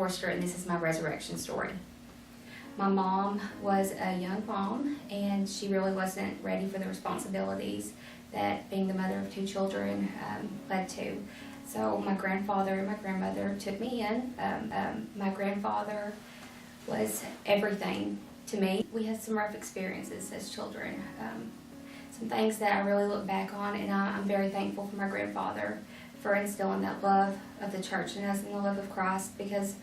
Forster, and this is my resurrection story. My mom was a young mom, and she really wasn't ready for the responsibilities that being the mother of 2 children led to. So my grandfather and my grandmother took me in. My grandfather was everything to me. We had some rough experiences as children, some things that I really look back on, and I'm very thankful for my grandfather for instilling that love of the church in us and the love of Christ, because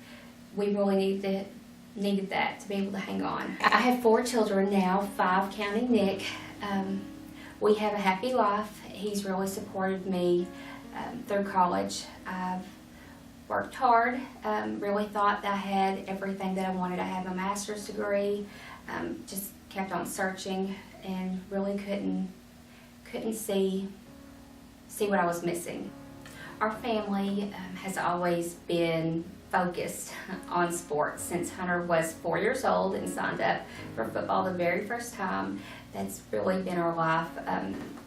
we really needed that to be able to hang on. I have 4 children now, 5 counting Nick. We have a happy life. He's really supported me through college. I've worked hard, really thought that I had everything that I wanted. I had my master's degree, just kept on searching and really couldn't see what I was missing. Our family has always been focused on sports since Hunter was 4 years old and signed up for football the very first time. That's really been our life.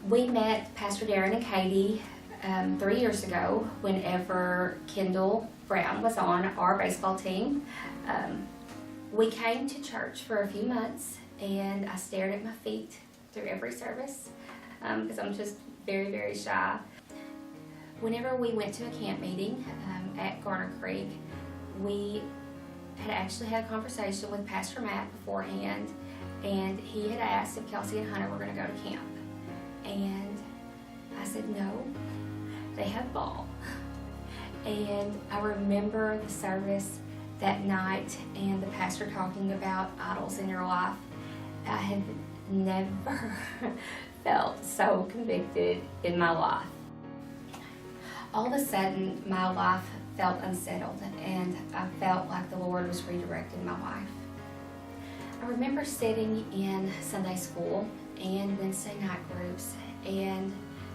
We met Pastor Darren and Katie 3 years ago whenever Kendall Brown was on our baseball team. We came to church for a few months, and I stared at my feet through every service because I'm just very, very shy. Whenever we went to a camp meeting at Garner Creek, we had actually had a conversation with Pastor Matt beforehand, and he had asked if Kelsey and Hunter were going to go to camp. And I said no, they have ball. And I remember the service that night and the pastor talking about idols in your life. I had never felt so convicted in my life. All of a sudden, my life felt unsettled, and I felt like the Lord was redirecting my life. I remember sitting in Sunday school and Wednesday night groups and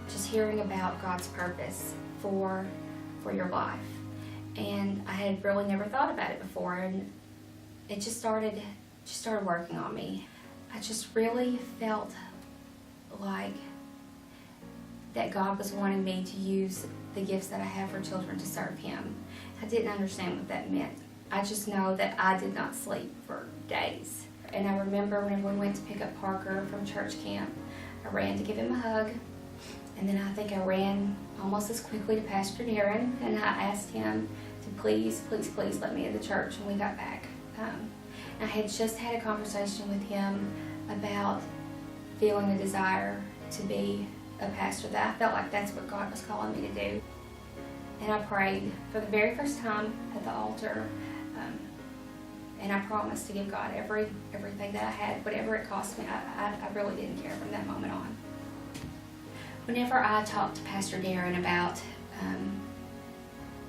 just hearing about God's purpose for your life. And I had really never thought about it before, and it just started working on me. I just really felt like that God was wanting me to use the gifts that I have for children to serve Him. I didn't understand what that meant. I just know that I did not sleep for days. And I remember whenever we went to pick up Parker from church camp, I ran to give him a hug, and then I think I ran almost as quickly to Pastor Darren, and I asked him to please let me in the church when we got back. I had just had a conversation with him about feeling a desire to be a pastor, that I felt like that's what God was calling me to do. And I prayed for the very first time at the altar, and I promised to give God everything that I had, whatever it cost me. I really didn't care from that moment on. Whenever I talked to Pastor Darren about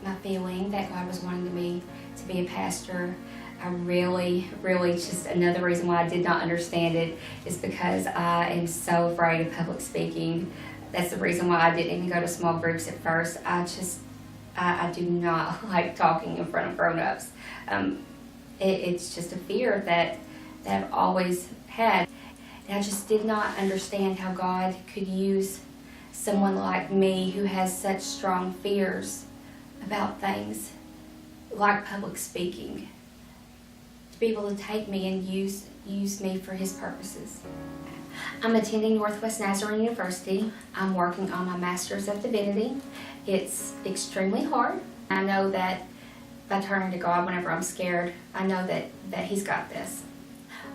my feeling that God was wanting me to be a pastor, I really, just another reason why I did not understand it is because I am so afraid of public speaking. That's the reason why I didn't even go to small groups at first. I do not like talking in front of grown-ups. It's just a fear that I've always had. And I just did not understand how God could use someone like me who has such strong fears about things like public speaking to be able to take me and use me for His purposes. I'm attending Northwest Nazarene University. I'm working on my Master's of Divinity. It's extremely hard. I know that by turning to God whenever I'm scared, I know that He's got this.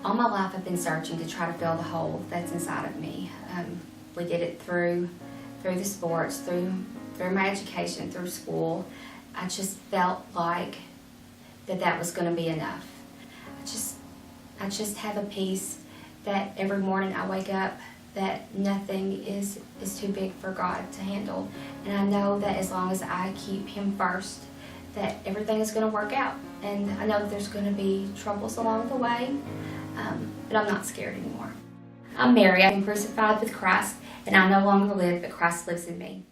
All my life I've been searching to try to fill the hole that's inside of me. We did it through the sports, through my education, through school. I just felt like that was going to be enough. I just have a peace that every morning I wake up that nothing is too big for God to handle. And I know that as long as I keep Him first, that everything is going to work out. And I know that there's going to be troubles along the way, but I'm not scared anymore. I'm Mary. I've been crucified with Christ, and I no longer live, but Christ lives in me.